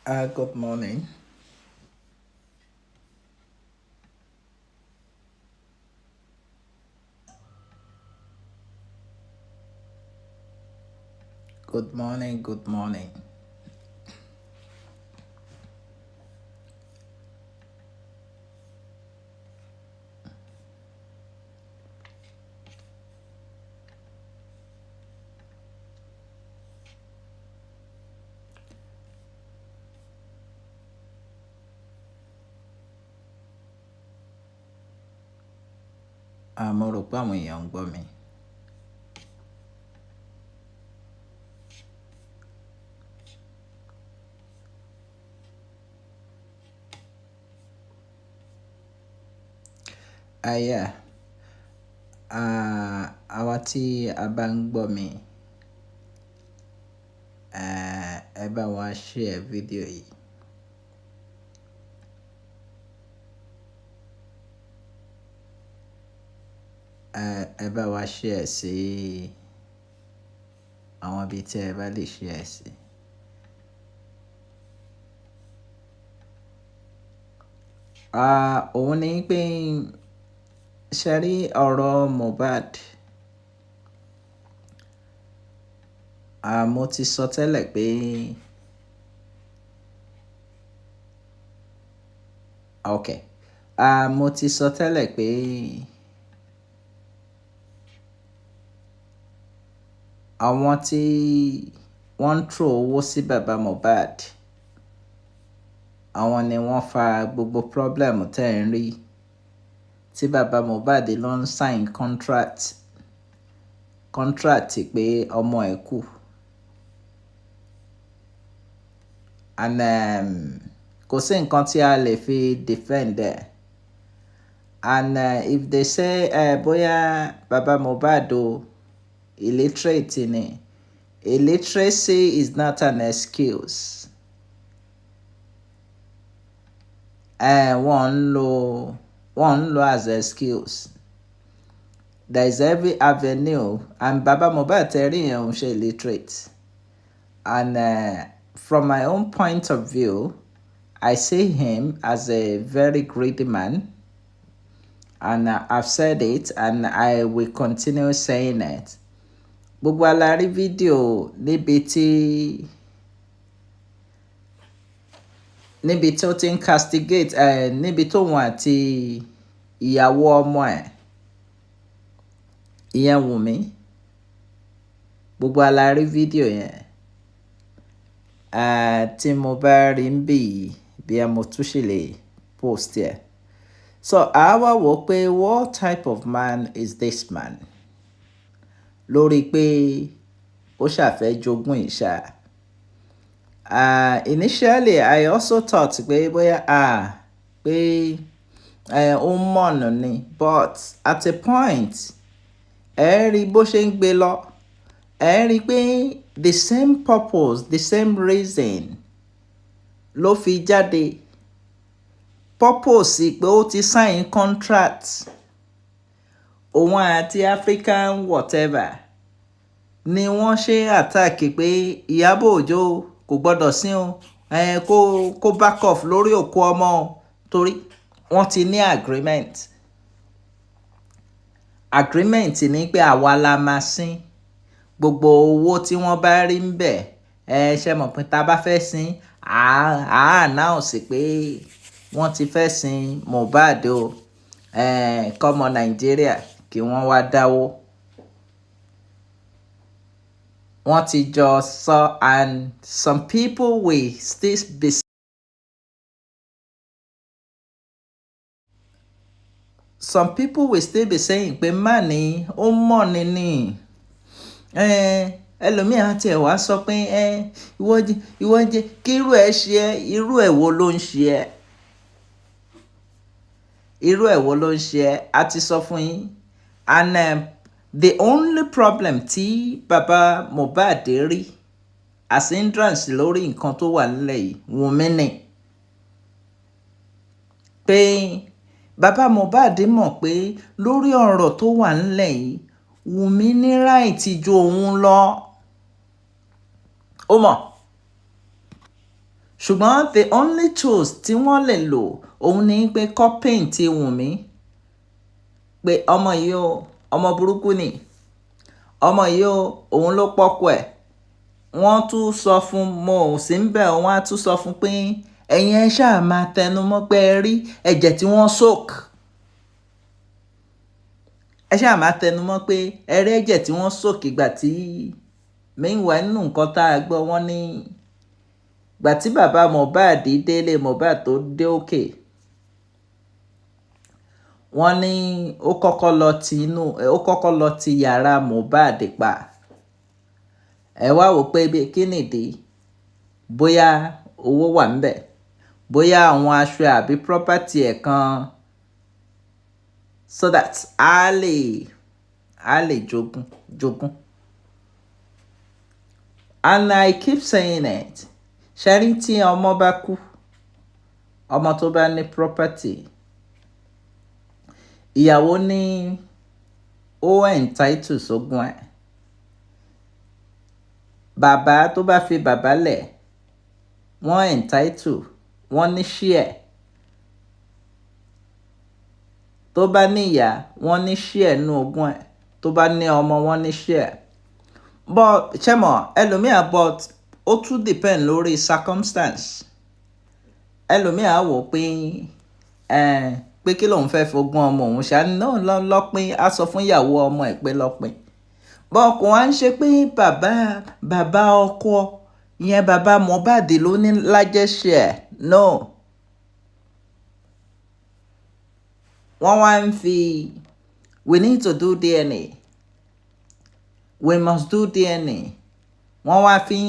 Good morning. Good morning. Good morning. Mo rò pé àwọn èèyàn ń gbọ́ mi. Yeah. Àwa tí a bá ń gbọ́ mi, ẹ bá wa share fídíò yìí. Ẹ bá wa share sí àwọn ibi tí ẹ bá lè share sí. Òun ni pé ṣe rí ọ̀rọ̀ Mohbad. Mo ti sọ tẹ́lẹ̀ pé okay. Mo ti sọ tẹ́lẹ̀ pé àwọn tí wọ́n ń throw owó sí bàbá Mohbad, àwọn ni wọ́n fa gbogbo problem tẹ́ ń rí tí bàbá Mohbad ló ń sign contract pé ọmọ ẹ̀ kú. And kò sí nǹkan tí a lè fi defend ẹ̀. And if they say bóyá bàbá Mohbad o illiterate ni, illiteracy is not an excuse. Wọ́n ń lo as excuse. There is every avenue, and bàbá Mohbad tẹ̀rí yẹn ń ṣe illiterate. And from my own point of view, I see him as a very greedy man. And I've said it and I will continue saying it. Gbogbo ala rí fídíò níbi tí ó ti ń castigate níbi tóun àti ìyàwó ọmọ ẹ̀ ìyẹn Wùnmí. Gbogbo ala rí fídíò yẹn. Tí mo bá rí ń bì bí mo tún ṣe lè post ẹ̀. So àwa wò pé what type of man is this man? Lórí pé ó ṣàfẹ́ jogún ìṣá. Initially I also thought pé bóyá pé ó mọ̀nà ni, but at a point ẹ rí bó ṣe ń gbé lọ, ẹ rí pé the same purpose, the same reason ló fi jáde. Purpose pé ó ti sign contract òun àti African whatever ni wọ́n ṣe attack pé Iyabo Ojo kò gbọ́dọ̀ sí o, kó back off lórí òkú ọmọ o, torí wọ́n ti ní agreement. Agreement ni pé àwa la máa sin gbogbo owó tí wọ́n bá rí ń bẹ̀. Ṣe mọ̀ pé tá bá fẹ́ sin announce pé wọ́n ti fẹ́ sin Mohbad o, kọ́mọ Nàìjíríà kí wọ́n wá dáwó. Wọ́n ti jọ sọ, and some people will still be saying pé mani ó mọ̀ ni. Ẹlòmíì àti ẹ̀ wá sọ pé ìwọ jẹ́ kí irú ẹ̀ ṣe ẹ́, irú ẹ̀ wo ló ń ṣe ẹ́? Irú ẹ̀ wo ló ń ṣe ẹ́? A ti sọ fún yín. And the only problem tí bàbá Mohbad rí as hindrance lórí nǹkan tó wà nílẹ̀ yìí, Wùnmí ni. Pé bàbá Mohbad mọ̀ pé lórí ọ̀rọ̀ tó wà nílẹ̀ yìí, Wùnmí ní right ju òun lọ. Ó mọ̀. ṣùgbọ́n the only tools tí wọ́n lè lò òun ni pé copying ti Wùnmí pé ọmọ yìí o ọmọ burúkú ni ọmọ yìí o òun ló pọ́kọ ẹ̀ wọ́n tún sọ fún mo ò sí ń bẹ̀ wọ́n á tún sọ fún pé ẹ̀yin ẹ ṣáà máa tẹnu mọ́ pé ẹ rí ẹ̀jẹ̀ tí wọ́n soak ẹ ṣáà máa tẹnu mọ́ pé ẹ rí ẹ̀jẹ̀ tí wọ́n soak ìgbà tí meanwhile nínú nǹkan tá a gbọ́ wọ́n ní ìgbà tí bàbá Mohbad délé Mohbad tó dé òkè wọ́n ní ó kọ́kọ́ lọ ti yàrá Mohbad pa ẹ wá wò pé kí nìdí bóyá owó wà ńbẹ̀ bóyá àwọn aṣọ àbí property ẹ̀ kan so that a lè jogún and I keep saying it ṣẹ́rí tí ọmọ bá kú ọmọ tó bá ní property ìyàwó ní ó entitled sógún ẹ̀ bàbá tó bá fi bàbá lẹ̀ wọ́n entitled wọ́n ní share tó bá ní ìyá wọ́n ní share nínú ogún ẹ̀ tó bá ní ọmọ wọ́n ní share but ṣẹ́mọ̀ ẹlòmíà but ó tún depend lórí circumstance ẹlòmíà wò pé kí lòun fẹ́ fogún ọmọ òun ṣá náà lọ́pin á sọ fún ìyàwó ọmọ ẹ̀ pé lọ́pin bọ́n kò wá ń ṣe pé bàbá ọkọ ìyẹn bàbá Mohbad ló ní lájẹṣẹ ẹ̀ no wọ́n wá ń fi we need to do DNA we must do DNA wọ́n wá fi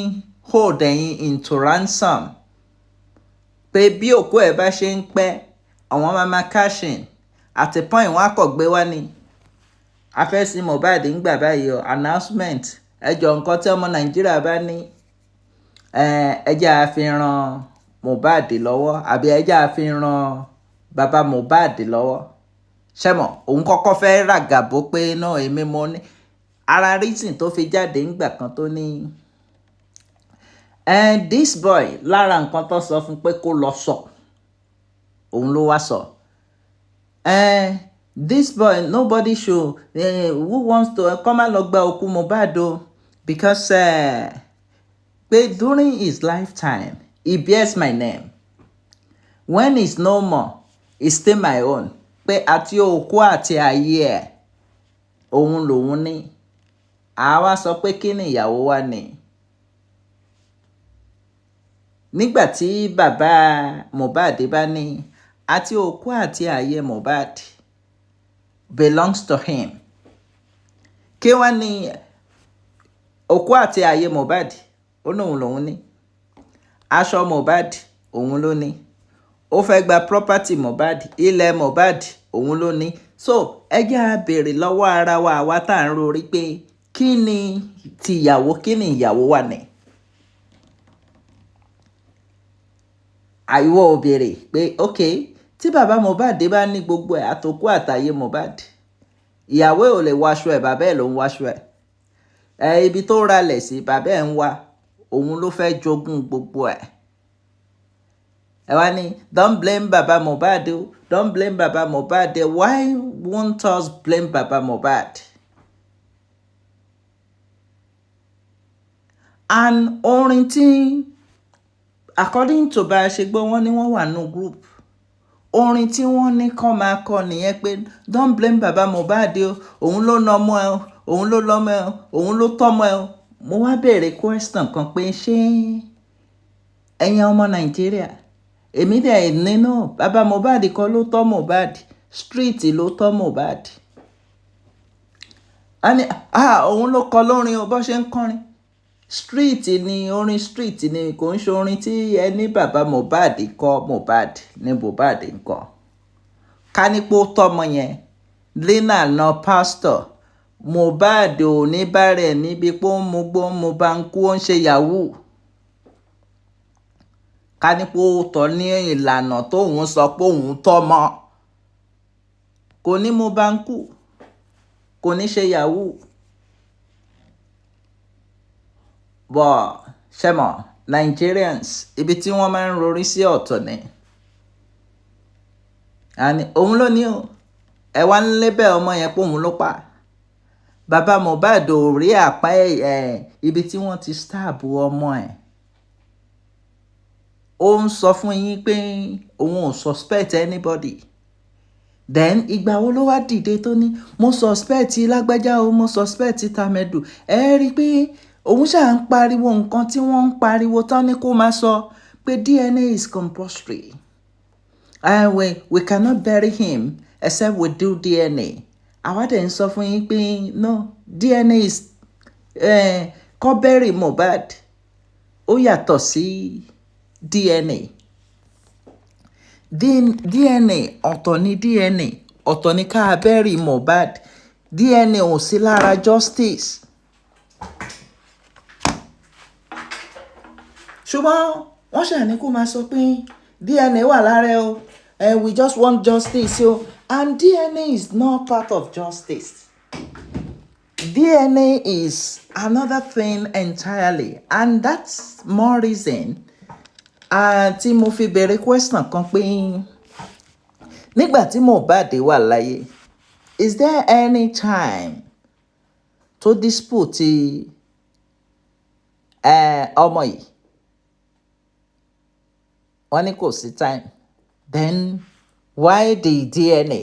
hold ẹ̀yin into ransom pé bí òkú ẹ̀ bá ṣe ń pẹ́ àwọn máa cash in at a point wọ́n á kọ̀ gbé wá ní afẹ́sí Mohbad ń gbà báyìí o announcement ẹjọ́ nǹkan tí ọmọ Nàìjíríà bá ní ẹjẹ́ àfihàn Mohbad lọ́wọ́ àbí ẹjẹ́ àfihàn bàbá Mohbad lọ́wọ́ ṣẹ́mọ̀ òun kọ́kọ́ fẹ́ ràgàbó pé náà èmi mo ní ara reason tó fi jáde ńgbà kan tó ní this boy lára nǹkan tó sọ fún pé kó lọ sọ òun ló wá sọ this boy nobody should who wants to come and lọ gba òkú Mohbad o because pé during his lifetime he bears my name when he's no more it's still my own pé àti òkú àti ayé ẹ̀ òun lòun ní àwa sọ pé kí ni ìyàwó wa ní nígbà tí bàbá Mohbad bá ní àti òkú àti ayé Mohbad belongs to him kí wá ní òkú àti ayé Mohbad ó lóun lòun ní aṣọ Mohbad òun ló ní ó fẹ́ gba property Mohbad ilẹ̀ Mohbad òun ló ní so ẹ jẹ́ á béèrè lọ́wọ́ ara wa àwa tá à ń rorí pé kí ni tìyàwó kí ni ìyàwó wà ní. àìwọ́ ò béèrè pé ok tí bàbá Mohbad bá ní gbogbo ẹ̀ àtòkú àtàyè Mohbad ìyàwó ò lè wáṣọ ẹ̀ bàbá ẹ̀ ló ń wáṣọ ẹ̀ ibi tó ralẹ̀ sí bàbá ẹ̀ ń wá òun ló fẹ́ jogún gbogbo ẹ̀ ẹ wá ní don't blame bàbá Mohbad o don't blame bàbá Mohbad why won't us blame bàbá Mohbad and orin tí according to bá a ṣe gbọ́ wọ́n ní wọ́n wà nù group orin tí wọ́n ní kọ́ máa kọ nìyẹn pé don't blame bàbá Mohbad o òun ló nà ọmọ ẹ o òun ló lọ́mọ ẹ o òun ló tọ́mọ ẹ o mo wá béèrè question kan pé ṣé ẹ̀yin ọmọ Nàìjíríà èmi dẹ̀ nínú bàbá Mohbad kọ́ ló tọ́ Mohbad street ló tọ́ Mohbad a ní òun ló kọ lórin o bó ṣe ń kọrin street ni orin street ni kò ń ṣe orin tí ẹni bàbá Mohbad kọ Mohbad ní Mohbad ń kọ ká nípò tọmọ yẹn lena na pastor Mohbad ò ní bàrẹ̀ níbi pé ó ń mu gbó ń mu báńkú ó ń ṣe yahoo ká nípò tọ́ ní ìlànà tóun sọ pé òun tọ́mọ kò ní mu báńkú kò ní ṣe yahoo bọ̀ ṣẹ́mọ̀ Nigerians ibi tí wọ́n máa ń rorí sí ọ̀tọ̀ ni àní òun ló ní o ẹ wá ń lébẹ̀ ọmọ yẹn pé òun ló pa bàbá Mohbad ò rí àpá ibi tí wọ́n ti stab ọmọ ẹ̀ ó ń sọ fún yín pé òun ò suspect anybody then ìgbà wo ló wá dìde tó ní mo suspect lágbájá o mo suspect tamedu ẹ rí i pé òun ṣáà ń pariwo nǹkan tí wọ́n ń pariwo tán ní kó máa sọ pé DNA is compulsory we cannot bury him except we do DNA àwa dẹ̀ ń sọ fún yín pé no DNA is kó bury Mohbad ó yàtọ̀ sí DNA ọ̀tọ̀ ni DNA ọ̀tọ̀ ni ká bury Mohbad DNA ò sí lára justice ṣùgbọ́n wọ́n ṣàní kó máa sọ pé DNA wà lára o we just want justice o and DNA is not part of justice. DNA is another thing entirely and that's more reason tí mo fi bẹ̀rẹ̀ question kan pé nígbà tí Mohbad wà láyé is there any time to dispute ọmọ yìí wọ́n ní kò sí time then why the DNA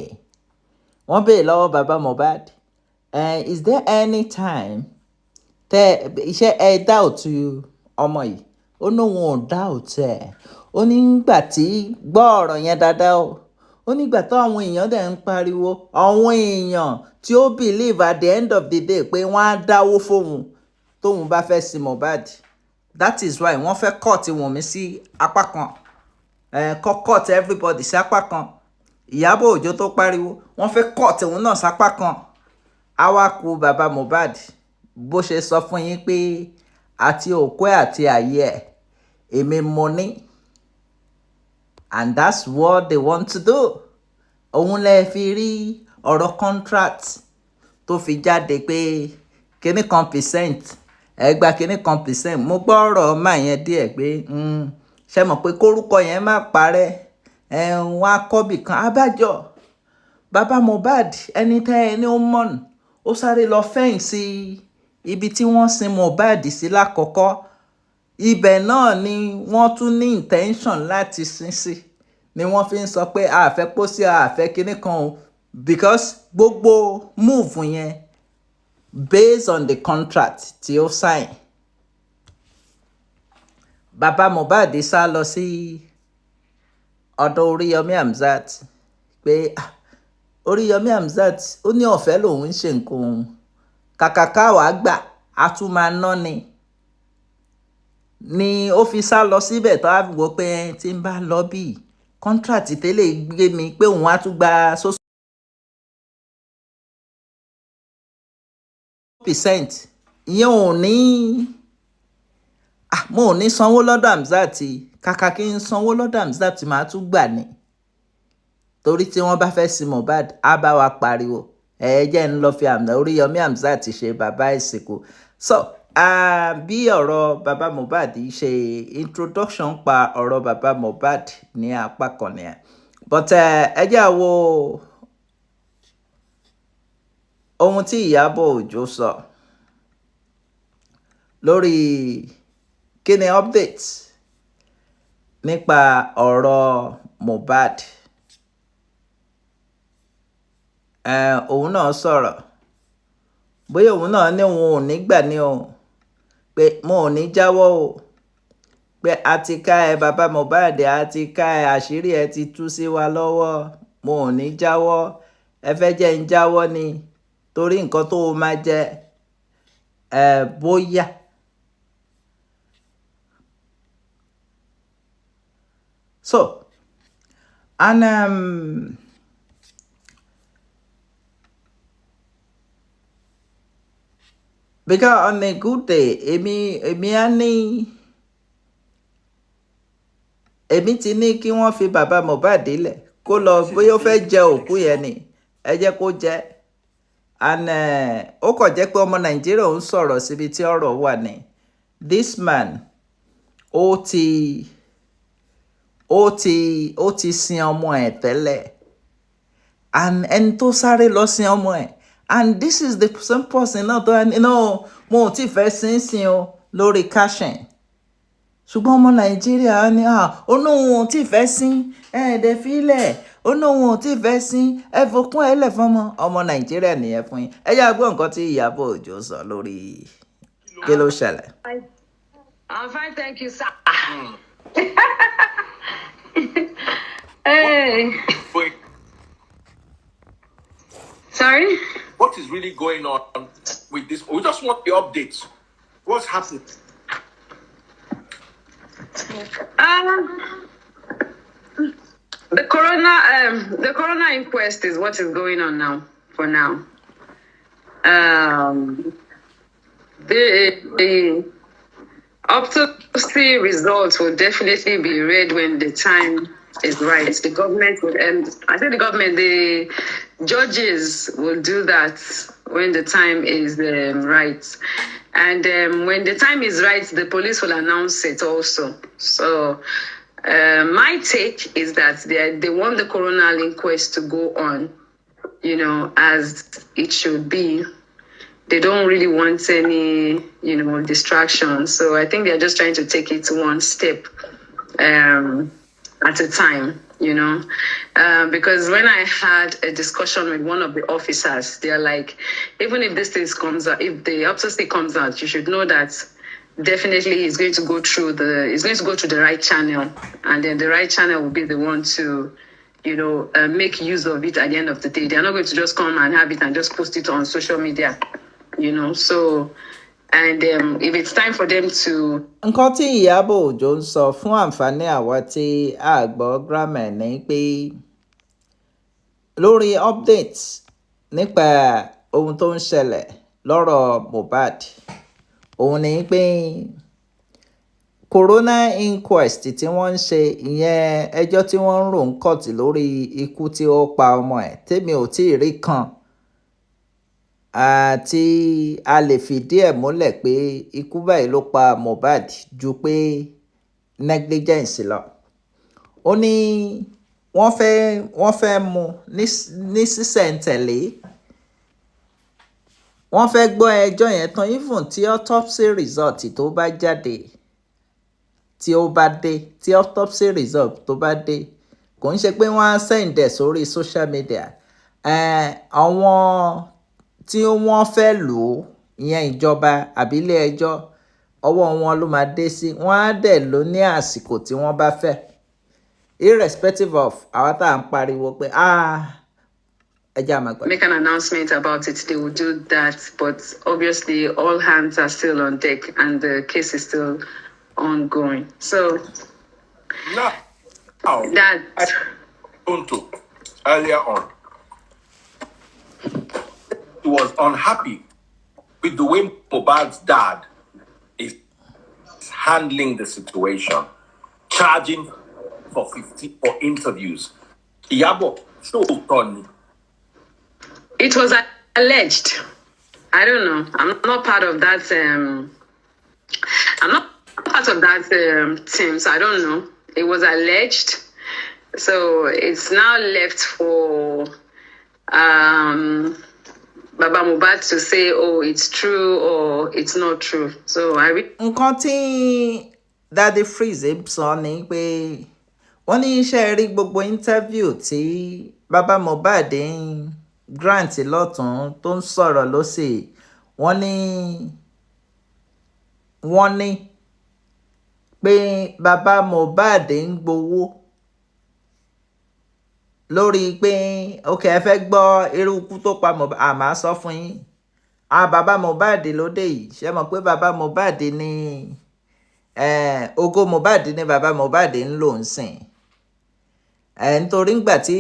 wọ́n béèrè lọ́wọ́ bàbá Mohbad is there any time tẹ iṣẹ́ doubt ọmọ yìí ó ní òun ò doubt ẹ̀ ó ní nígbà tí gbọ́ ọ̀rọ̀ yẹn dáadáa ó nígbà tó àwọn èèyàn dẹ̀ ń pariwo àwọn èèyàn tí ó believe at the end of the day pé wọ́n á dáwó fóun tóun bá fẹ́ sin Mohbad that is why wọ́n fẹ́ cut Wùnmí sí apá kan cut everybody sí apá kan Iyabo Ojo tó pariwo wọ́n fẹ́ cut òun náà sápá kan àwa kú bàbá Mohbad bó ṣe sọ fún yín pé àti òkú ẹ̀ àti ayé ẹ̀ èmi mo ní and that's what they want to do òun lè fi rí ọ̀rọ̀ contract tó fi jáde pé kíní kan percent ẹgbà kíní kan percent mo gbọ́ ọ̀rọ̀ máa yẹn díẹ̀ pé ṣe mọ̀ pé kórúkọ yẹn má parẹ́ wọ́n á kọ́bì kan abájọ bàbá Mohbad ẹni tẹ́ ẹni ó mọ̀nù ó sáré lọ fẹ́yìn sí ibi tí wọ́n sin Mohbad sí lákọ̀ọ́kọ́ ibẹ̀ náà ni wọ́n tún ní intention láti sin sí ni wọ́n fi ń sọ pé àfẹ́ pósí àfẹ́ kinní kan o because gbogbo move yẹn based on the contract tí ó sign bàbá Mohbad sá lọ sí ọ̀dọ̀ Oríyọmí Hamzat pé Oríyọmí Hamzat ó ní ọ̀fẹ́ lòun ń ṣe nǹkan òun kàkà káwá gbà á tún máa ná ni ó fi sá lọ síbẹ̀ tó á wò pé tí ń bá lọ bí contract tẹ́lẹ̀ gbé mi pé òun á tún gba so percent ìyẹn ò ní mo ò ní sanwó lọ́dọ̀ Hamzat kàkà kí n sanwó lọ́dọ̀ Hamzat máa tún gbà ní torí tí wọ́n bá fẹ́ sin Mohbad á bá wa pariwo jẹ́ ń lọ fi Oríyọmí Hamzat ṣe bàbá ìsìnkú so bí ọ̀rọ̀ bàbá Mohbad ṣe introduction pa ọ̀rọ̀ bàbá Mohbad ní apá kan nìyẹn but ẹ jẹ́ á wo ohun tí Iyabo Ojo sọ lórí kíni update nípa ọ̀rọ̀ Mohbad òun náà sọ̀rọ̀ bóyá òun náà ní òun ò ní gbà ní o pé mo ò ní jáwọ́ o pé a ti ká ẹ bàbá Mohbad a ti ká ẹ àṣírí ẹ ti tú sí wa lọ́wọ́ mo ò ní jáwọ́ ẹ fẹ́ jẹ́ ń jáwọ́ ni torí nǹkan tó o máa jẹ bóyá so and because on a good day èmi á ní èmi ti ní kí wọ́n fi bàbá Mohbad lẹ̀ kó lọ bóyá ó fẹ́ jẹ òkú yẹn ni ẹ jẹ́ kó jẹ́ and ó kàn jẹ́ pé ọmọ Nàìjíríà ń sọ̀rọ̀ síbi tí ọ̀rọ̀ wà ní this man ó ti sin ọmọ ẹ̀ tẹ́lẹ̀, and ẹni tó sáré lọ sin ọmọ ẹ̀, and this is the same person náà tó ẹni náà mo ò tí fẹ́ sin o lórí cashing, ṣùgbọ́n ọmọ Nàìjíríà ní ó ní òun ò tí fẹ́ sin ẹ̀ẹ́dẹ̀ fílẹ̀, ó ní òun ò tí fẹ́ sin ẹ fòkún ẹ lẹ̀ fún ọmọ Nàìjíríà nìyẹn fún yín. Ẹ yá gbọ́ nǹkan tí Iyabo Ojo sọ lórí kí ló ṣẹlẹ̀. I'm fine, thank you, sir. Hey. Wait, Sorry? what is really going on with this? We just want the updates. What's happening? The corona inquest is what is going on now. For now, the autopsy results will definitely be read when the time is right. The government will, and I think the judges will do that when the time is right. And when the time is right, the police will announce it also. So my take is that they want the coroner inquest to go on, as it should be. They don't really want any, distractions. So I think they're just trying to take it one step at a time, because when I had a discussion with one of the officers, they're like, even if this thing comes out, if the autopsy comes out, you should know that definitely it's going to go through the right channel, and then the right channel will be the one to make use of it at the end of the day. They're not going to just come and have it and just post it on social media, so, and if it's time for them to. Nǹkan tí Iyabo Ojo ń sọ fún àǹfààní àwa tí a gbọ́ grammar ni pé lórí updates nípa ohun tó ń ṣẹlẹ̀ lọ́rọ̀ Mohbad, òun ni pé corona inquest tí wọ́n ń ṣe, ìyẹn ẹjọ́ tí wọ́n ń rò ń kọ̀tì lórí ikú tí ó pa ọmọ ẹ̀, tèmi ò tí ì rí kan àti a lè fìdí ẹ̀ múlẹ̀ pé ikú báyìí ló pa Mohbad ju pé negligence lọ. Ó ní wọ́n fẹ́ mú ní sísẹ̀ntẹ̀lé, wọ́n fẹ́ gbọ́ ẹjọ́ yẹn tán even tí autopsy result tó bá jáde, tí autopsy result tó bá dé, kò ń ṣe pé wọ́n á send ẹ̀ sórí social media. Àwọn tí wọ́n fẹ́ lò ó, ìyẹn ìjọba àbí ilé ẹjọ́, ọwọ́ wọn ló máa dé sí, wọ́n á dẹ̀ lò ní àsìkò tí wọ́n bá fẹ́, irrespective of àwọn tá à ń pariwo pé ẹjẹ́ àmàgbà. Make an announcement about it, they will do that, but obviously all hands are still on deck and the case is still ongoing. So Now, that earlier on, he was unhappy with the way Mohbad's dad is handling the situation, charging for interviews. Iyabo, so funny. it was alleged. I don't know. I'm not part of that. I'm not part of that team, so I don't know. It was alleged, so it's now left for Baba Mohbad to say, oh, it's true or it's not true. So nǹkan tí Daddy Freeze sọ ni pé wọ́n ní iṣẹ́ rí gbogbo interview tí Baba Mohbad ń grant lọ́tún tó ń sọ̀rọ̀ lọ́sẹ̀, wọ́n ní pé Baba Mohbad ń gbowó lórí pé okay ẹ fẹ́ gbọ́ irú ikú tó pa Mohbad, àmọ́ sọ fún yín, Baba Mohbad lóde yìí, ṣé mọ̀ pé Baba Mohbad ní ògo Mohbad ní Baba Mohbad ń lò ń sìn, nítorí ngbà tí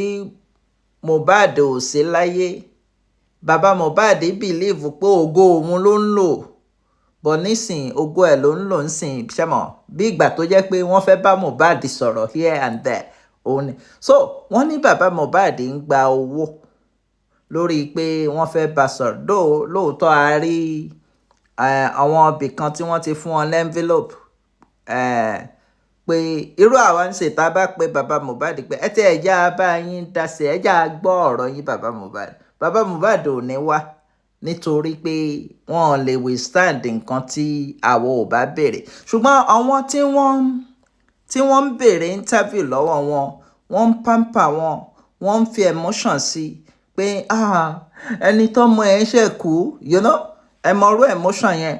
Mohbad ò sí láyé, Baba Mohbad believe pé ògo òun ló ń lò, bọ̀ nísìn ògo ẹ̀ ló ń lò ń sìn, ṣé mọ̀ bí ìgbà tó jẹ́ pé wọ́n fẹ́ bá Mohbad sọ̀rọ̀ here and there. So wọ́n ní Baba Mohbad ń gba owó lórí pé wọ́n fẹ́ bá sọ̀rọ̀, lóòótọ́ a rí àwọn ibì kan tí wọ́n ti fún wọn envelope pé irú àwa ń ṣe tá a bá pé bàbá Mohbad pé ẹ tí ẹja bá yín dá sí ẹja gbọ́ ọ̀rọ̀ yín bàbá Mohbad ò ní wá nítorí pé wọn ò lè withstand nǹkan tí àwọn ò bá béèrè ṣùgbọ́n àwọn tí wọ́n ń béèrè interview lọ́wọ́ wọ́n ń pamper wọ́n ń fi emotion sí pé ẹni tọ́mọ ẹ̀ ṣe kú ẹ mọ̀rú emotion yẹn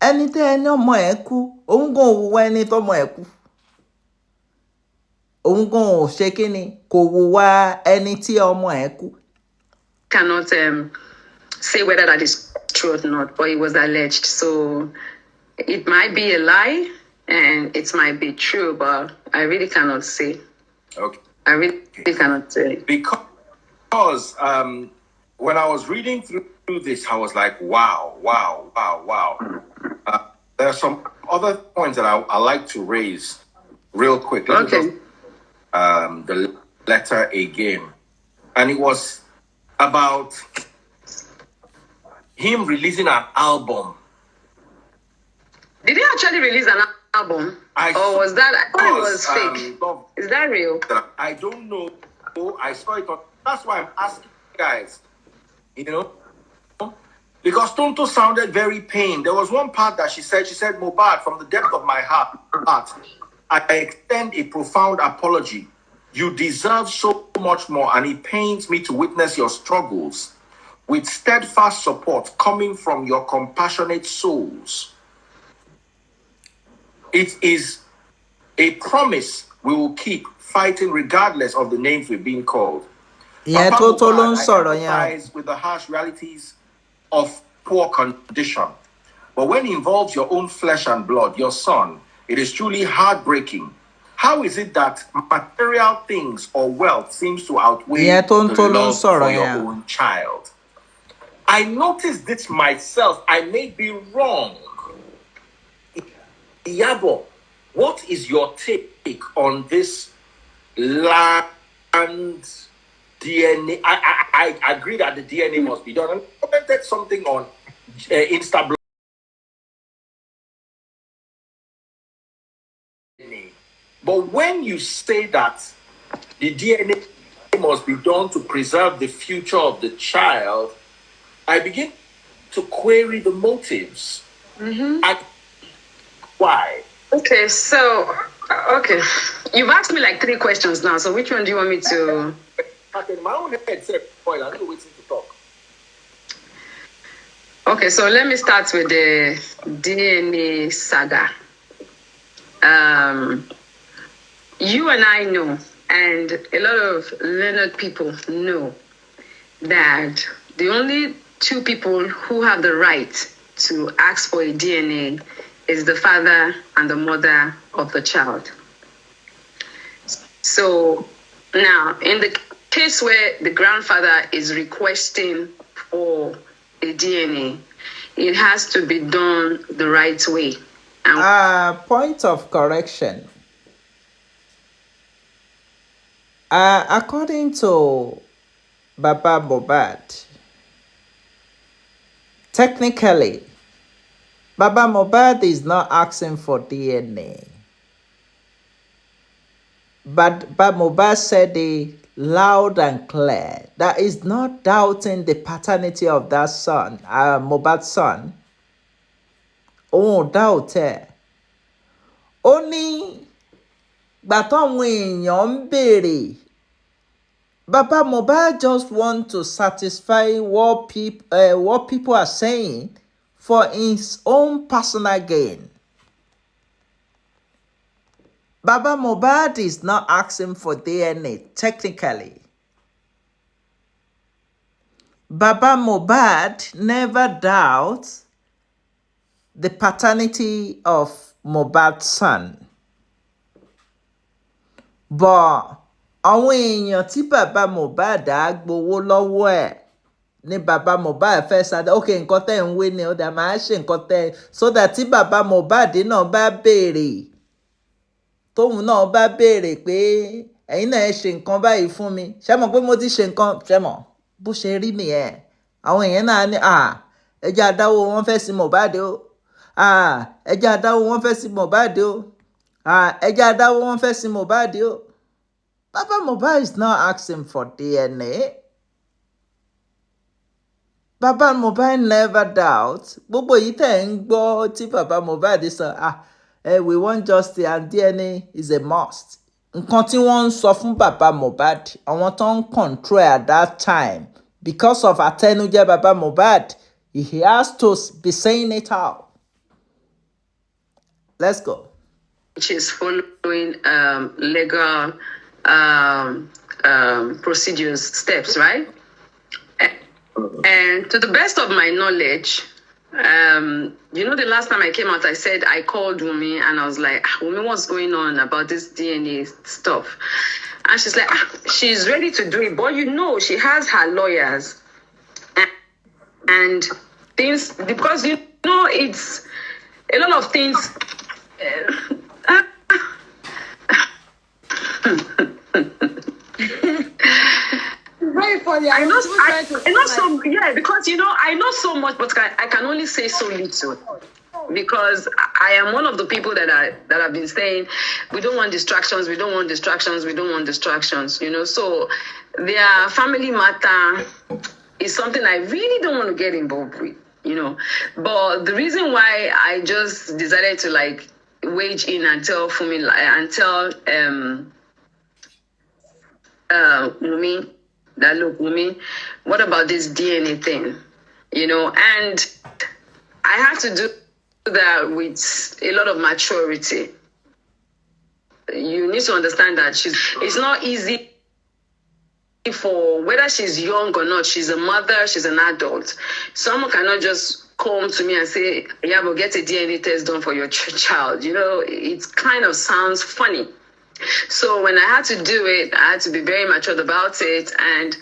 ẹni tẹ́ ẹni ọmọ ẹ̀ kú òun gan òwúwa ẹni tọ́mọ ẹ̀ kú òun gan ò ṣe kí ni kò wúwa ẹni tí ọmọ ẹ̀ kú. Cannot say whether that is true or not, but it was alleged, so it might be a lie and it might be true, but I really cannot say. Okay. I really cannot say. Because when I was reading through this, I was like, wow. There are some other points that I like to raise real quick. Okay. The letter again. And it was about him releasing an album. Did he actually release an album? Or was that? I thought it was fake. Is that real? I don't know. I saw it. That's why I'm asking you guys. Because Tonto sounded very pained. There was one part that she said, Mohbad, from the depth of my heart, I extend a profound apology. You deserve so much more, and it pains me to witness your struggles with steadfast support coming from your compassionate souls. It is a promise we will keep fighting regardless of the names we've been called. Yeah, I empathize with the harsh realities of poor condition. But when it involves your own flesh and blood, your son, it is truly heartbreaking. How is it that material things or wealth seems to outweigh the love for your own child? I noticed this myself. I may be wrong. Iyabo, what is your take on this land DNA? I agree that the DNA must be done. I commented something on Insta. But when you say that the DNA must be done to preserve the future of the child, I begin to query the motives. Why? Okay, you've asked me like 3 questions now. So which one do you want me to? My own head said, "Boy, I'm waiting to talk." Okay, so let me start with the DNA saga. You and I know, and a lot of learned people know, that the only 2 people who have the right to ask for a DNA is the father and the mother of the child. So now, in the case where the grandfather is requesting for a DNA, it has to be done the right way. Point of correction. According to Baba Mohbad, technically, Baba Mohbad is not asking for DNA. But Baba Mohbad said it loud and clear that is not doubting the paternity of that son, Mohbad's son. Doubt it. Only but when you're Baba Mohbad just want to satisfy what people are saying for his own personal gain. Baba Mohbad is not asking for DNA technically. Baba Mohbad never doubts the paternity of Mohbad's son. But àwọn èèyàn tí Baba Mohbad á gbowó lọ́wọ́ ẹ̀ ní Baba Mohbad fẹ́ sáadá ok nǹkan tẹ́ ń wé ni ó dà máa ṣe nǹkan tẹ́ so that tí Baba Mohbad náà bá béèrè tóun náà bá béèrè pé ẹ̀yin náà ẹ ṣe nǹkan báyìí fún mi ṣé mọ̀ pé mo ti ṣe nǹkan ṣé mọ̀ bó ṣe rí nìyẹn àwọn èèyàn náà ní ẹjẹ́ adáwó wọn fẹ́ sí Mohbad o ẹjẹ́ adáwó wọ́n fẹ́ sí Mohbad o ẹjẹ́ adáwó wọ́n fẹ́ sí Mohbad o. Baba Mohbad is not asking for DNA. Baba Mohbad never doubt. Gbogbo yìí tẹ̀ ń gbọ́ tí Baba Mohbad sọ we want justice and DNA is a must. Nǹkan tí wọ́n ń sọ fún Baba Mohbad, àwọn tó ń control at that time, because of àtẹnujẹ Baba Mohbad, he has to be saying it out. Let's go. Which is following legal procedures, steps, right? And to the best of my knowledge, the last time I came out, I said I called Wumi and I was like, Wumi, what's going on about this DNA stuff? And she's like, she's ready to do it, but she has her lawyers and things, because it's a lot of things. Very funny. I know because I know so much, but I can only say so little, because I am one of the people that have been saying we don't want distractions. So their family matter is something I really don't want to get involved with, But the reason why I just decided to wage in and tell Fumi and tell Wumi that, look, Wumi, what about this DNA thing? And I had to do that with a lot of maturity. You need to understand that it's not easy for, whether she's young or not, she's a mother, she's an adult. Someone cannot just come to me and say, Iyabo, get a DNA test done for your child. It kind of sounds funny. So when I had to do it, I had to be very matured about it. And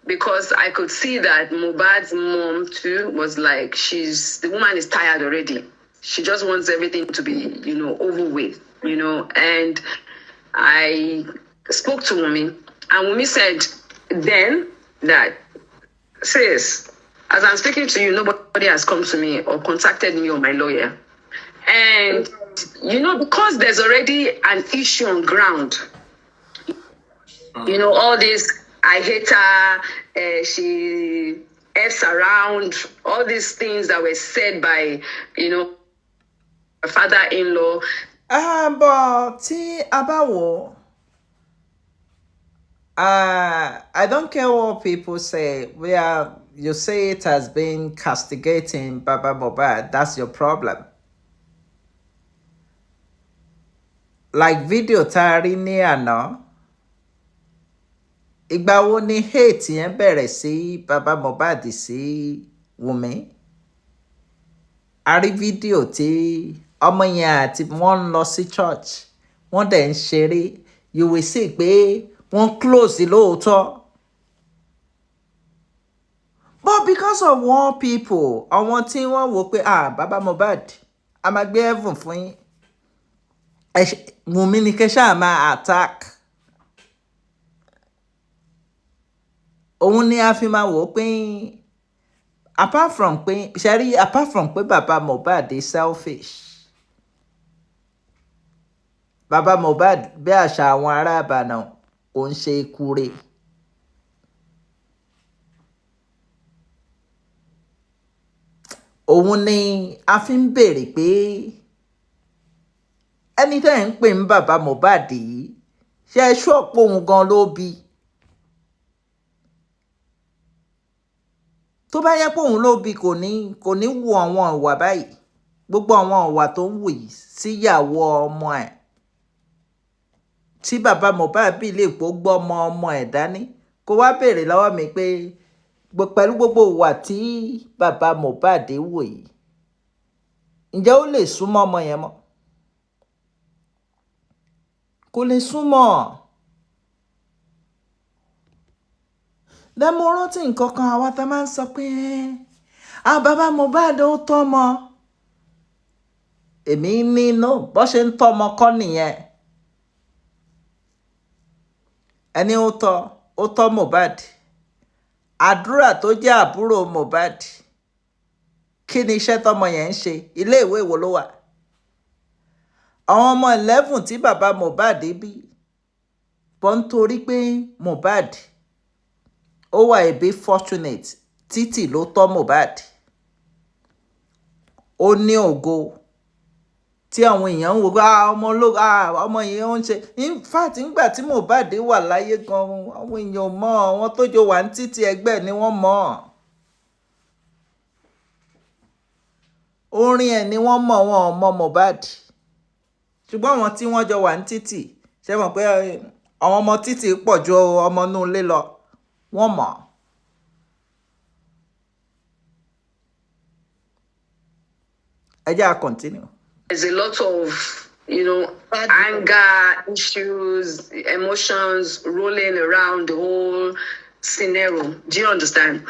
because I could see that Mohbad's mom too was like, the woman is tired already. She just wants everything to be, over with, And I spoke to Wumi, and Wumi said then that, sis, as I'm speaking to you, nobody has come to me or contacted me or my lawyer. And, because there's already an issue on ground, all this, I hate her, she F's around, all these things that were said by, her father-in-law. But tí a bá wò, I don't care what people say. You say it has been castigating Baba Mohbad. That's your problem. Like video tá a rí ní àná, ìgbà wo ni hate yẹn bẹ̀rẹ̀ sí Baba Mohbad sí Wumi? A rí fídíò tí ọmọ yẹn àti wọ́n ń lọ sí church, wọ́n dẹ̀ ń ṣeré. You will see pé wọ́n close lóòótọ́. But because of one people, àwọn tí wọ́n wò pé Baba Mohbad, a máa gbé heaven fún yín. Wùmí ni kẹ́ ṣáà máa attack. Òun ni a fi máa wò pé apart from pé Baba Mohbad is selfish. Baba Mohbad bí àṣà àwọn ará Ìbàdàn ò ń ṣe kúre. Òun ni a fi ń béèrè pé ẹni tẹ́ ń pè ń Baba Mohbad yìí ṣe ṣọ́ọ̀pù òun gan ló bí. Tó bá yẹ pé òun ló bí kò ní wo àwọn ìwà báyìí, gbogbo àwọn ìwà tó ń wù yìí síyàwó ọmọ ẹ̀, tí Baba Mohbad bí lè pò gbọ́ ọmọ ẹ̀ dání, kó wá béèrè lọ́wọ́ mi pé pẹ̀lú gbogbo ìwà tí Baba Mohbad wù yìí, ǹjẹ́ ó lè súnmọ́ ọmọ yẹn mọ́? Kò lè súnmọ́. Mo rántí nǹkan kan àwa tá máa ń sọ pé Baba Mohbad ó tọ́mọ. Èmi ní bó ṣe ń tọ́mọ kọ́ nìyẹn. Ẹni ó tọ́ Mohbad. Àdúrà tó jẹ́ àbúrò Mohbad, kí ni iṣẹ́ tọmọ yẹn ń ṣe, ilé ìwé wo ló wà. àwọn ọmọ 11 tí bàbá Mohbad bí bọ́ nítorí pé Mohbad ó wà a bit fortunate, títì ló tọ́ Mohbad, ó ní ògo tí àwọn èèyàn ń wo ọmọ yìí ó ń ṣe. In fact nígbà tí Mohbad wà láyé gan àwọn èèyàn mọ̀ wọn tó jọ wà ní títì ẹgbẹ́ ni wọ́n mọ̀ orin ẹ̀ ni wọ́n mọ̀ wọn ò mọ̀ Mohbad. ṣùgbọ́n àwọn tí wọ́n jọ wà ní títì ṣe mọ̀ pé àwọn ọmọ títì pọ̀ ju ọmọ inú ilé lọ, wọ́n mọ̀. ẹ jẹ́ á continue. There's a lot of, anger, issues, emotions rolling around the whole scenario. Do you understand?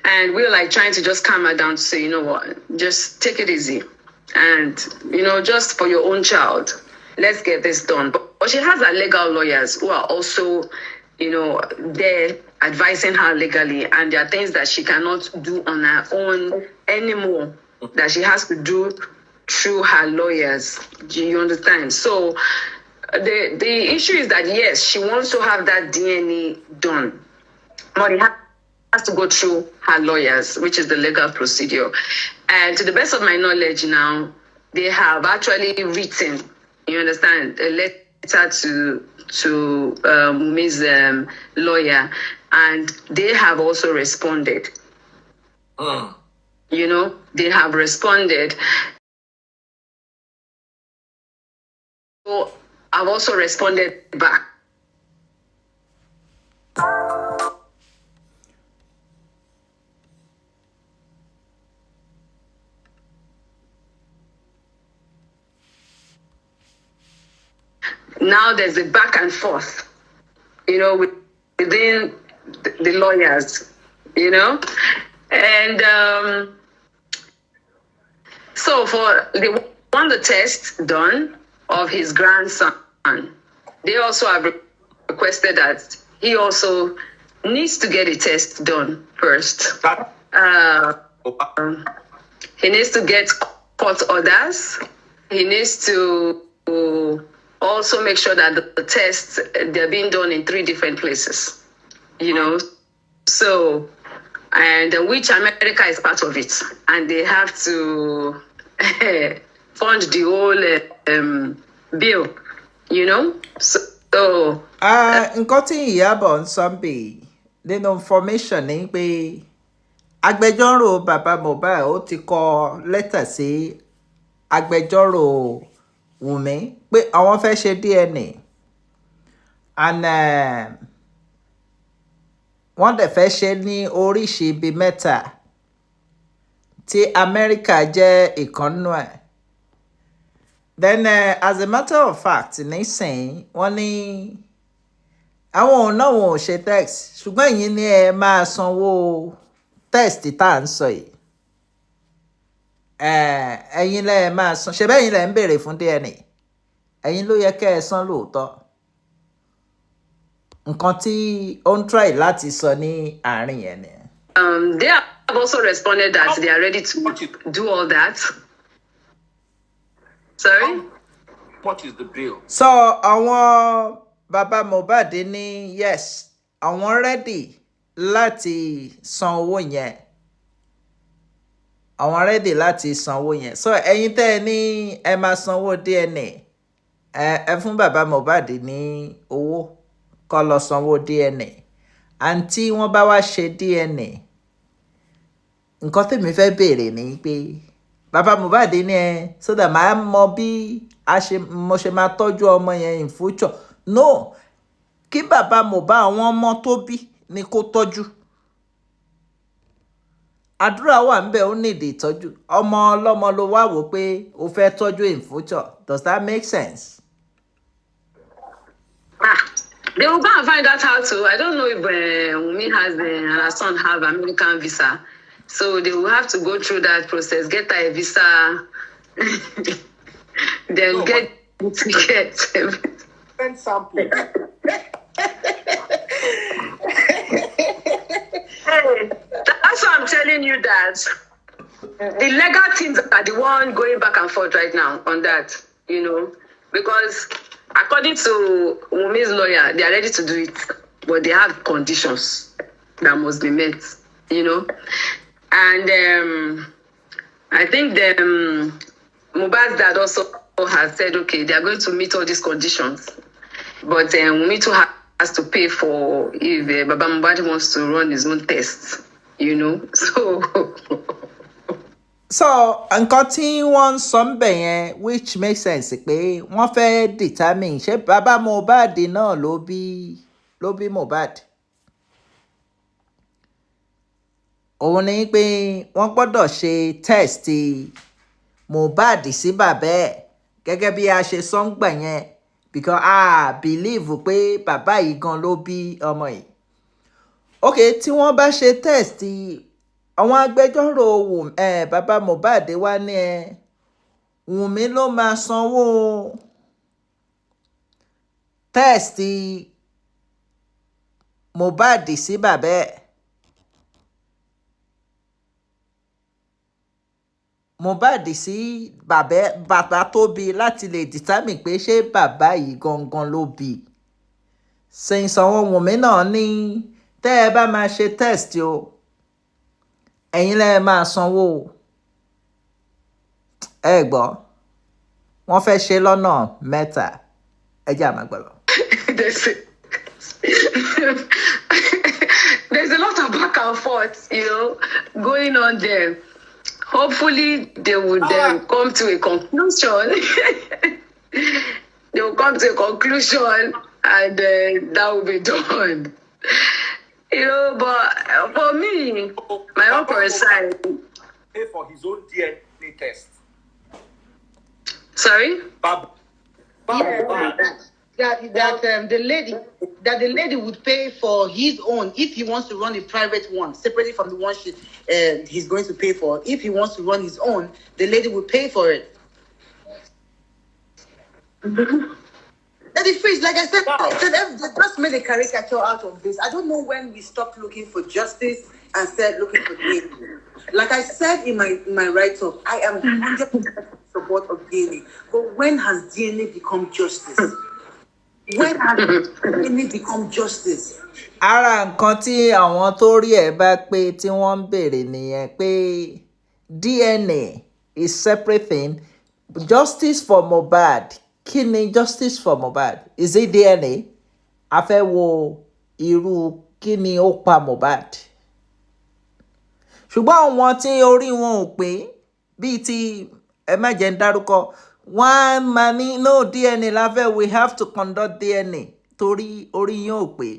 And we're like trying to just calm her down to say, you know what, just take it easy. And, just for your own child, let's get this done. But she has her legal lawyers who are also, there advising her legally. And there are things that she cannot do on her own anymore, that she has to do through her lawyers. Do you understand? So the issue is that, yes, she wants to have that DNA done, but it has to go through her lawyers, which is the legal procedure. And to the best of my knowledge now, they have actually written, you understand, a letter to Ms. Lawyer, and they have also responded. They have responded. So I've also responded back. Now there's a back and forth, within the lawyers, and so they want the test done of his grandson. They also have requested that he also needs to get a test done first. He needs to get court orders. He needs to also make sure that the tests, they're being done in 3 different places, So, and which America is part of it. And they have to fund the whole bill, So. nǹkan tí Iyabo ń sọ bí nínú information ni pé agbẹjọ́rò bàbá Mohbad ó ti kọ lẹ́tà sí agbẹjọ́rò Wùmí pé àwọn fẹ́ ṣe DNA and wọ́n dẹ̀ fẹ́ ṣe ní oríṣi bíi 3 tí Amẹ́ríkà jẹ́ ìkànnú ẹ̀. Then as a matter of fact nísìnyí wọ́n ní àwọn òun náà wọn ò ṣe test ṣùgbọ́n ẹ̀yin ni ẹ máa sanwó test tá à ń sọ yìí. ẹ̀yin lẹ máa san, ṣe bẹ́ẹ̀ ẹ̀yin lẹ ń béèrè fún DNA, ẹ̀yin ló yẹ kẹ́ ẹ san lóòótọ́. nǹkan tí ó ń try láti sọ ní àárín yẹn ni. They have also responded that they are ready to do all that. Sorry? What is the bill? So àwọn bàbá Mohbad ní yes àwọn ready láti san owó yẹn. àwọn ready láti sanwó yẹn. So ẹ̀yin tẹ́ ẹ ní ẹ máa sanwó DNA ẹ fún bàbá Mohbad ní owó kó lọ sanwó DNA. àǹtí wọ́n bá wá ṣe DNA nǹkan tèmi fẹ́ béèrè ni pé bàbá Mohbad ní so that màá mọ bí mo ṣe máa tọ́jú ọmọ yẹn in future. No, kí bàbá Mohbad àwọn ọmọ tó bí ni kó tọ́jú. àdúrà wà ńbẹ̀ ó nídìí ìtọ́jú. ọmọ ọlọ́mọ ló wá wò pé ó fẹ́ tọ́jú in future. Does that make sense? They will go and find out how to. I don't know if Wunmi has and her son have American visa. So they will have to go through that process, get a visa, then get the ticket. Send sample. Hey, that's why I'm telling you that the legal teams are the one going back and forth right now on that, because according to Wumi's lawyer, they are ready to do it, but they have conditions that must be met, and I think Mohbad's dad also has said, okay, they are going to meet all these conditions, but Wumi too has to pay for if Baba Mohbad wants to run his own tests, so nǹkan tí wọ́n ń sọ ń bẹ̀ yẹn which makes sense pé wọ́n fẹ́ determine ṣé bàbá Mohbad náà ló bí Mohbad. òun ni pé wọ́n gbọ́dọ̀ ṣe test Mohbad sí bàbá ẹ̀ gẹ́gẹ́ bí a ṣe sọ ń gbà yẹn because I believe pé bàbá yìí gan ló bí ọmọ yìí. ok tí wọ́n bá ṣe test àwọn agbẹjọ́rò bàbá Mohbad wá ní Wùnmí ló máa sanwó test Mohbad sí bàbá ẹ̀. Mohbad sí bàbá tó bí láti lè determine pé ṣé bàbá yìí gangan ló bí. ṣèǹsànwó Wùnmí náà ní tẹ́ ẹ bá máa ṣe test o ẹ̀yin lẹ́ máa sanwó ẹ gbọ́ wọ́n fẹ́ ṣe lọ́nà mẹ́ta ẹ jẹ́ àmọ́ gbọ́dọ̀. There's a lot of back and forth, going on there. Hopefully, they would come to a conclusion. They will come to a conclusion, and that will be done. But for me, my own person, pay for his own DNA test. Sorry? That the lady would pay for his own if he wants to run a private one, separately from the one he's going to pay for. If he wants to run his own, the lady would pay for it. That is freeze, like I said, they just made a caricature out of this. I don't know when we stopped looking for justice and started looking for DNA. Like I said in my write-up, I am 100% support of DNA. But when has DNA become justice? When has DNA become justice? ara nǹkan tí àwọn tó rí ẹ̀ bá pé tí wọ́n ń béèrè nìyẹn pé DNA is separate thing. Justice for Mohbad kí ni justice for Mohbad? Is it DNA? a fẹ́ wo irú kí ni ó pa Mohbad. ṣùgbọ́n àwọn tí orí wọn ò pé bíi ti ẹ má jẹ́ ń dárúkọ wọ́n máa ní no DNA la fẹ́ we have to conduct DNA torí orí yín ò pé.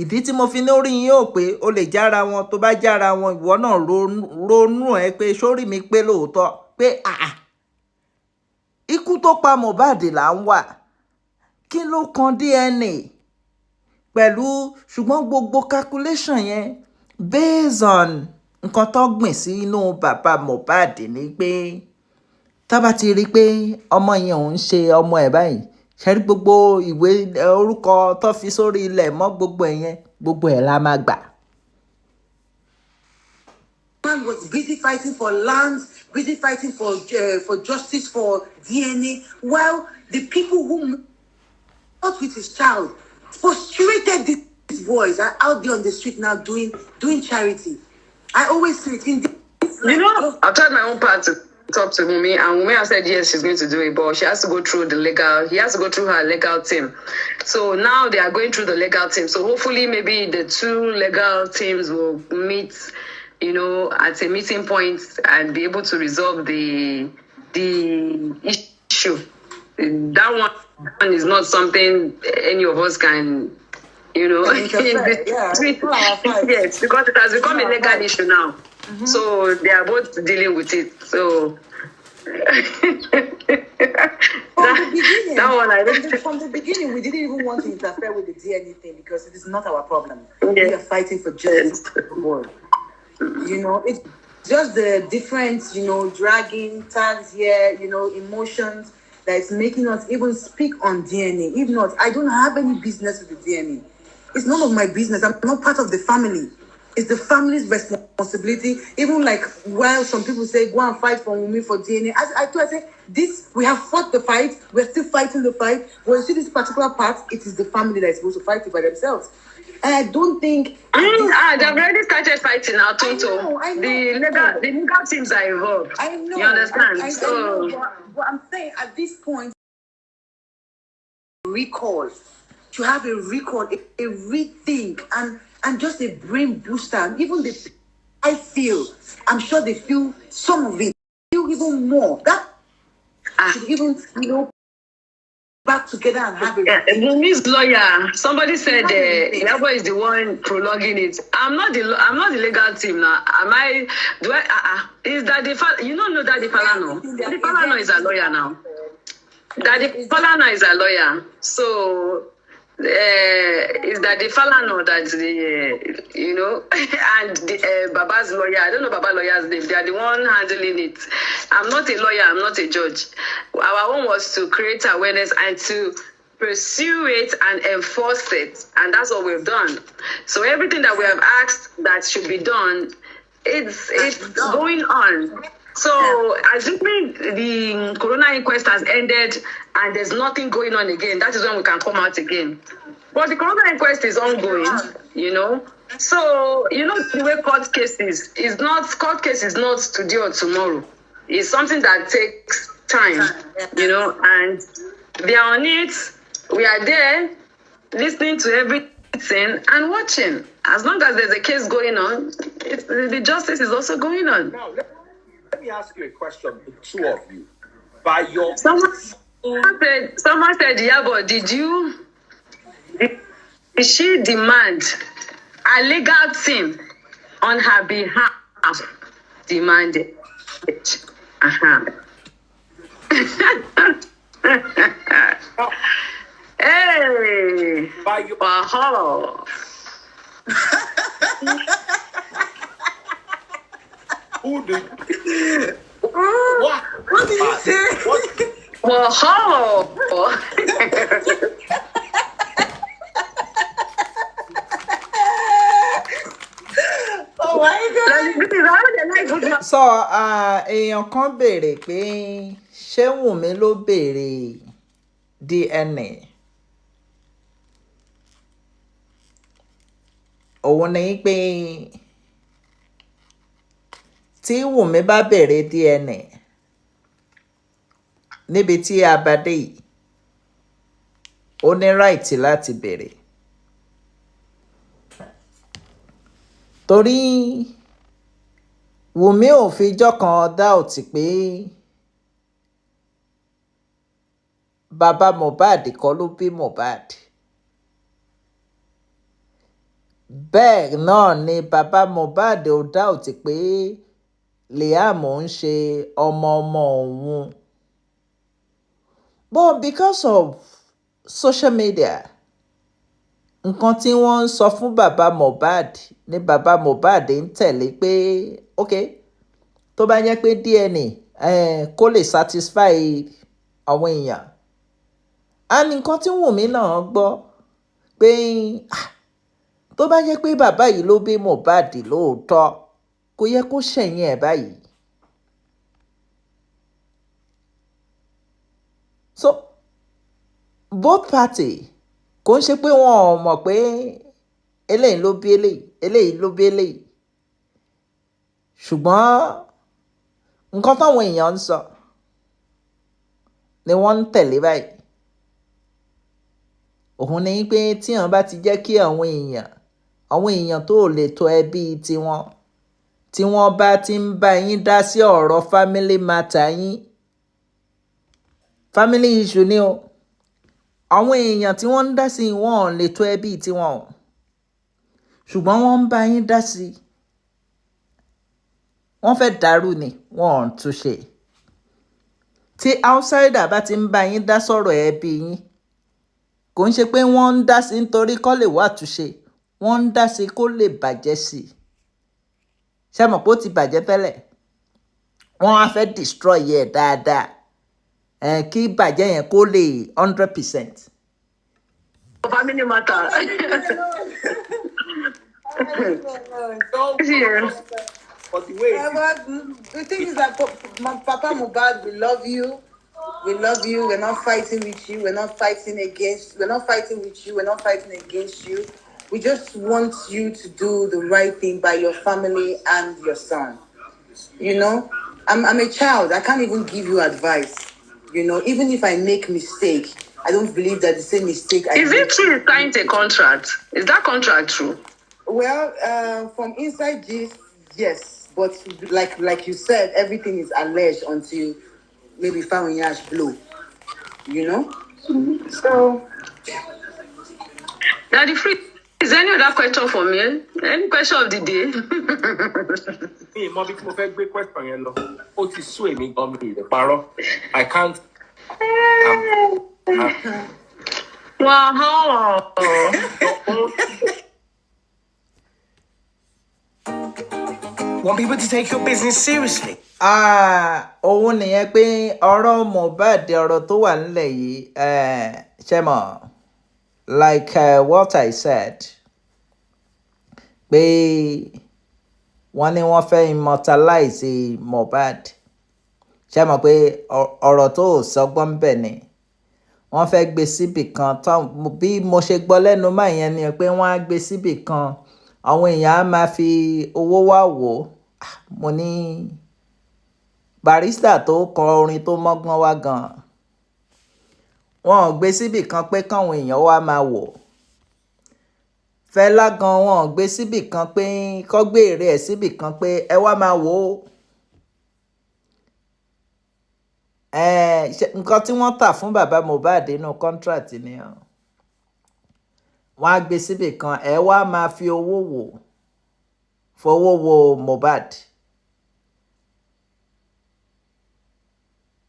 ìdí tí mo fi ní orí yín ò pé ó lè jára wọn tó bá jára wọn ìwọ náà ronú ẹ pé sórí mi pé lóòótọ́ pé ikú tó pa Mohbad là ń wà kí ló kan DNA pẹ̀lú ṣùgbọ́n gbogbo calculation yẹn based on nǹkan tó gbìn sí inú bàbá Mohbad ni pé tá bá ti rí i pé ọmọ yẹn ò ń ṣe ọmọ ẹ̀ báyìí ṣe rí gbogbo ìwé orúkọ tó fi sórí ilẹ̀ mọ́ gbogbo ẹ̀ yẹn gbogbo ẹ̀ la máa gbà. Man was busy fighting for lands, busy fighting for justice, for DNA, while the people who fought with his child frustrated these boys are out there on the street now doing charity. I always say it in this. I've tried my own part to talk to Wumi, and Wumi has said yes, she's going to do it, but she has to go through he has to go through her legal team. So now they are going through the legal team. So hopefully maybe the two legal teams will meet, at a meeting point and be able to resolve the issue. That one is not something any of us can, yes, because it has become a legal issue now. Mm-hmm. So they are both dealing with it. So from the beginning, we didn't even want to interfere with the DNA thing because it is not our problem. Yes. We are fighting for justice for the world. It's just the different, dragging tags here, emotions that is making us even speak on DNA. If not, I don't have any business with the DNA. It's none of my business. I'm not part of the family. It's the family's responsibility. Even like while some people say go and fight for me for DNA, I say this, we have fought the fight, we're still fighting the fight. When you see this particular part, it is the family that is supposed to fight it by themselves. And I don't think they've already started fighting now, Tonto. I know. The legal teams are involved. I know. You understand? I know, but I'm saying at this point, recall, to have a recall, a rethink, and just a brain booster. And even I'm sure they feel some of it, feel even more. That should even, back together and have a Miss lawyer. Somebody said Iyabo is the one prolonging it. I'm not the legal team now. Am I? Do I? Is that the? You don't know that the Falano? The Falano is a lawyer now. Daddy Falana is a lawyer, so is that the Falana that and the Baba's lawyer. I don't know Baba lawyer's name. They are the one handling it. I'm not a lawyer. I'm not a judge. Our own was to create awareness and to pursue it and enforce it, and that's what we've done. So everything that we have asked that should be done, it's going on. So, assuming the corona inquest has ended and there's nothing going on again, that is when we can come out again. But the corona inquest is ongoing, So, the way court case is not today or tomorrow. It's something that takes time, and they are on it. We are there, listening to everything and watching. As long as there's a case going on, the justice is also going on. Now, let me ask you a question, the two of you. By your someone said, Iyabo, did she demand a legal team on her behalf? Demanded. Hey, by your who did what? What did you say? Oh my God. So èèyàn kan béèrè pé ṣé Wùnmí ló béèrè DNA? Òun ni pé tí Wùnmí bá béèrè DNA níbi tí a bá dé yìí, ó ní right láti béèrè. Torí Wùnmí ò fi ijọ́ kan doubt pé bàbá Mohbad kọ́ ló bí Mohbad. Bẹ́ẹ̀ náà ni bàbá Mohbad ò doubt pé Liam ń ṣe ọmọ òun. But because of social media, nǹkan tí wọ́n ń sọ fún bàbá Mohbad ni bàbá Mohbad ń tẹ̀lé pé tó bá jẹ́ pé DNA kó lè satisfy àwọn èèyàn. And nǹkan tí Wùnmí náà gbọ́ pé tó bá jẹ́ pé bàbá yìí ló bí Mohbad lóòótọ́, kò yẹ kó ṣẹ̀yìn ẹ̀ báyìí. So both party kò ń ṣe pé wọn ò mọ̀ pé eléyìí ló bí eléyìí ló bí eléyìí. Ṣùgbọ́n nǹkan táwọn èèyàn ń sọ ni wọ́n ń tẹ̀lé báyìí. Òun ni pé tí wọ́n bá ti jẹ́ kí àwọn èèyàn tó lè tó ẹbí tiwọn, tí wọ́n bá ti ń bá yín dá sí ọ̀rọ̀ family matter yín, family issue ni o. Àwọn èèyàn tí wọ́n ń dá sí wọn ò lè tó ẹbí tiwọn, ṣùgbọ́n wọ́n ń bá yín dá sí. Wọ́n fẹ́ dàrú ni, wọ́n ò tún ṣe. Tí outsider bá ti ń bá yín dá sọ̀rọ̀ ẹbí yín, kò ń ṣe pé wọ́n ń dá sí nítorí kó lè wá túnṣe, wọ́n ń dá sí kó lè bàjẹ́ sí i. Ṣé mọ̀ pé ó ti bàjẹ́ tẹ́lẹ̀? Wọ́n á fẹ́ destroy ẹ̀ dáadáa, kí bàjẹ́ yẹn kó lè 100%. Family matter. No, Yeah. But the way the thing is that Papa Mohbad, we love you. We love you. We're not fighting with you. We're not fighting against. We're not fighting with you. We're not fighting against you. We just want you to do the right thing by your family and your son. You know, I'm a child. I can't even give you advice. You know, even if I make mistake, I don't believe that the same mistake I Is it make. true you signed a contract? Is that contract true? Well, from inside this, yes, but like you said, everything is alleged until maybe Yash blow. You know, so Daddy Free, is there any other question for me? Any question of the day? me, Mommy, mo fẹ́ gbé question yẹn lọ. Ó ti sú èmi gan mi ìlẹ̀ parọ́. I can't. Wow. Want people to take your business seriously? Òun nìyẹn pé ọ̀rọ̀ Mohbad ọ̀rọ̀ tó wà nílẹ̀ yìí ṣe mọ̀ like what I said pé wọ́n ní wọ́n fẹ́ immortalize Mohbad ṣe mọ̀ pé ọ̀rọ̀ tó sọgbọ́n bẹ̀ ni wọ́n fẹ́ gbé síbì kan bí mo ṣe gbọ́ lẹ́nu máa yẹn ni pé wọ́n á gbé síbì kan àwọn èèyàn á máa fi owó wá wò ó mo ní Barrister tó kọ orin tó mọ́gbọ́n wá gan wọn ò gbé síbì kan pé káwọn èèyàn wá máa wò Fẹlá gan wọn ò gbé síbì kan pé kó gbé èrè ẹ̀ síbì kan pé ẹ wá máa wò ó nǹkan tí wọ́n tà fún bàbá Mohbad nínú contract ni wọ́n á gbé síbì kan ẹ wá máa fi owó fowó wo Mohbad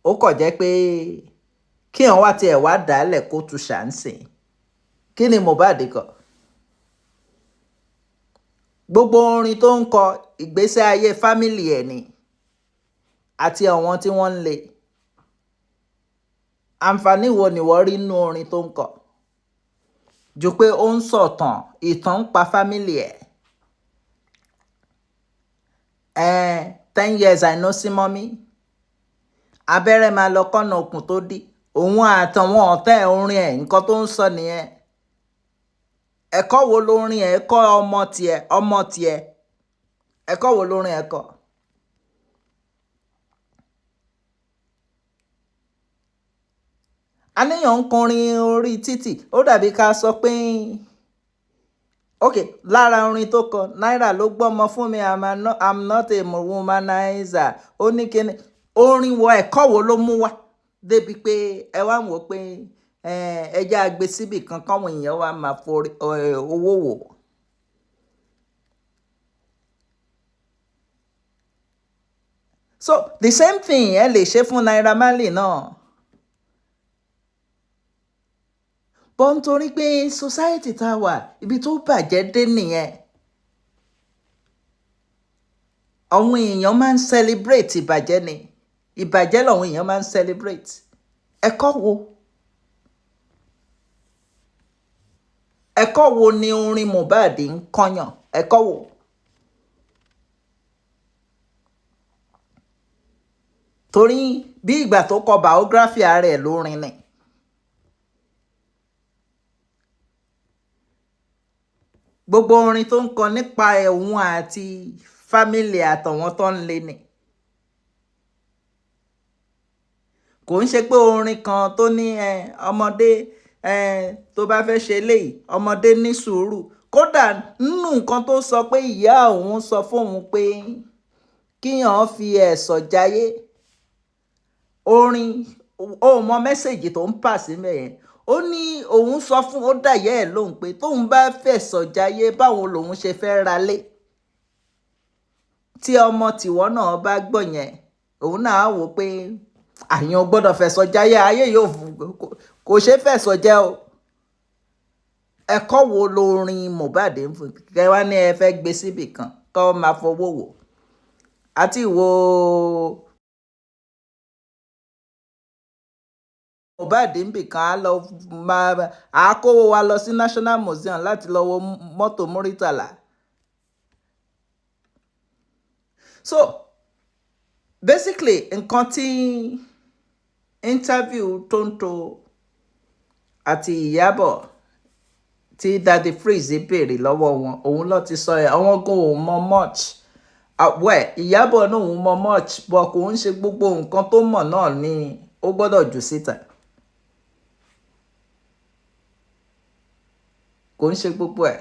ó kàn jẹ́ pé kí wọ́n wá tiẹ̀ wá dálẹ̀ kó tu ṣàǹsìn kí ni Mohbad kọ gbogbo orin tó ń kọ ìgbésí ayé fámìlì ẹ̀ ni àti àwọn tí wọ́n ń lé àǹfààní wo ni wọ́n rí nínú orin tó ń kọ ju pé ó ń sọ̀tàn ìtàn ń pa fámìlì ẹ̀ 10 years I no see mommy abẹ́rẹ́ máa lọ kọ́nà okùn tó dí òun àtàwọn ọ̀tá ẹ̀ orin ẹ̀ nǹkan tó ń sọ nìyẹn ẹ̀kọ́ wo lórin ẹ̀ kọ́ ọmọ tiẹ̀ ẹ̀kọ́ wo lórin ẹ̀ kọ́ àníyàn ń kọrin orí títì ó dàbí ká sọ pé ok lára orin tó kọ náírà ló gbọ́mọ fún mi I'm not a womanizer ó ní kíni orin wọ ẹ̀kọ́ wo ló mú wá débi pé ẹ wá ń wò pé ẹja gbé síbì kan káwọn èèyàn wá máa forí owó wò. So the same thing ẹ lè ṣe fún Naira Marley náà. bọ́ nítorí pé society tá a wà ibi tó bàjẹ́ dé nìyẹn àwọn èèyàn máa ń celebrate ìbàjẹ́ ni ìbàjẹ́ làwọn èèyàn máa ń celebrate ẹ̀kọ́ wo ni orin Mohbad ń kọ́yàn ẹ̀kọ́ wo torí bí ìgbà tó kọ biography ara ẹ̀ lórin ni gbogbo orin tó ń kọ nípa ẹ̀hún àti fámìlì àtàwọn tó ń lé ni kò ń ṣe pé orin kan tó ní ọmọdé tó bá fẹ́ ṣe léyìí ọmọdé ní sùúrù kódà nínú nǹkan tó sọ pé ìyá òun sọ fóun pé kíyàn fi ẹ̀sọ̀ jayé orin ó mọ mẹ́sẹ̀gì tó ń pàṣẹ mẹ́yẹn ó ní òun sọ fún ó dàyẹ́ ẹ̀ lóhùn pé tóun bá fẹ̀sọ̀ jayé báwo lòun ṣe fẹ́ ralé tí ọmọ tìwọ́ náà bá gbọ́ yẹn òun náà á wò pé àyàn gbọ́dọ̀ fẹ̀sọ̀ jayé ayé yóò kò ṣe fẹ̀sọ̀ jẹ́ o ẹ̀kọ́ wo lórin Mohbad ń fún kẹ́ wá ní ẹ fẹ́ gbé síbì kan kọ́ máa fowó wò àti wo Mohbad níbì kan á lọ máa kówó wa lọ sí National Museum láti lọ wo mọ́tò Muritala so basically nǹkan tí interview Tonto àti Iyabo tí Daddy Freeze béèrè lọ́wọ́ wọn òun ló ti sọ ẹ̀ àwọn gan ò mọ much Iyabo náà òun mọ much but kò ń ṣe gbogbo nǹkan tó mọ̀ náà ni ó gbọ́dọ̀ jù síta kò ń ṣe gbogbo ẹ̀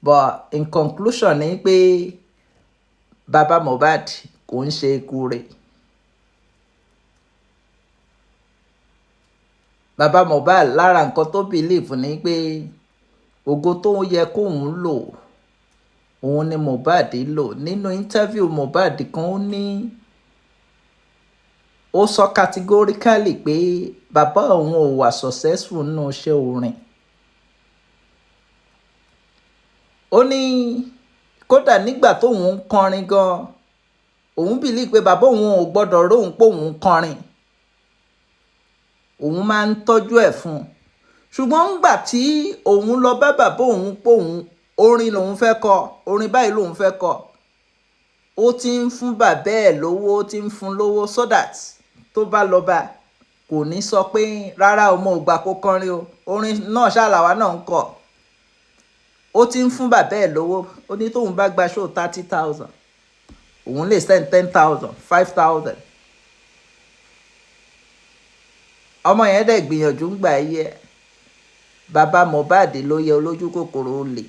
but in conclusion ni pé baba Mohbad kò ń ṣe ikú rẹ̀ baba Mohbad lára nǹkan tó believe ni pé ògo tó yẹ kóun lò òun ni Mohbad lò nínú interview Mohbad kan ó ní ó sọ categorically pé bàbá òun ò wà successful nínú iṣẹ́ orin ó ní kódà nígbà tóun ń kọrin gan òun believe pé bàbá òun ò gbọ́dọ̀ róhun pé òun ń kọrin òun máa ń tọ́jú ẹ̀ fún un ṣùgbọ́n ńgbà tí òun lọ bá bàbá òun pé òun orin lòun fẹ́ kọ orin báyìí lòun fẹ́ kọ ó ti ń fún bàbá ẹ̀ lówó ó ti ń fún lówó so that tó bá lọ bá kò ní sọ pé rárá ọmọ ògbà kó kọrin o orin náà ṣàlàwà náà ń kọ ó ti ń fún bàbá ẹ̀ lówó ó ní tóun bá gba show 30,000 òun lè send 10,000 5,000 ọmọ yẹn dẹ̀ gbìyànjú ń gbà yẹ bàbá Mohbad ló yẹ olójú kòkòrò olè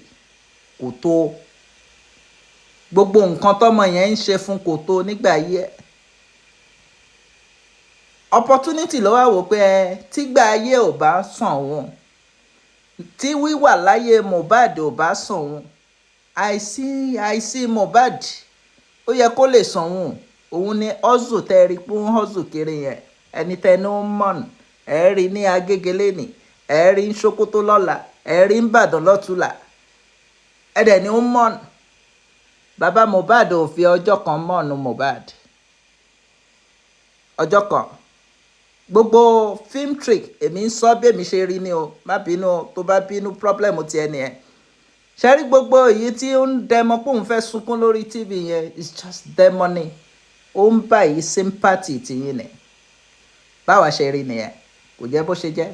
kò tó gbogbo nǹkan tọmọ yẹn ń ṣe fún kò tó nígbà yẹ opportunity ló wà wò pé tígbà ayé ò bá sàn wọn tí wíwà láyé Mohbad ò bá sàn wọn àìsí Mohbad ó yẹ kó lè sàn wọn òun ni hustle tẹ́rí pé ń hustle kiri yẹn ẹni tẹnu ń mọ̀nù ẹ̀rí ní Agégélé ní ẹ̀rí ń Sókótó lọ́la ẹ̀rí ń Ìbàdàn lọ́tùlà ẹ̀dẹ̀ ni ó ń mọ̀nù bàbá Mohbad ò fi ọjọ́ kan mọ̀nù Mohbad ọjọ́ kan gbogbo film trick èmi ń sọ bí èmi ṣe rí ni o má bínú o tó bá bínú problem ti ẹni ẹ ṣe rí gbogbo èyí tí ó ń dẹmọ pé òun fẹ́ sunkún lórí TV yẹn it's just dẹmọ ni ó ń bá yìí sympathy tìyín ni báwa ṣe rí nìyẹn kò jẹ́ bó ṣe jẹ́.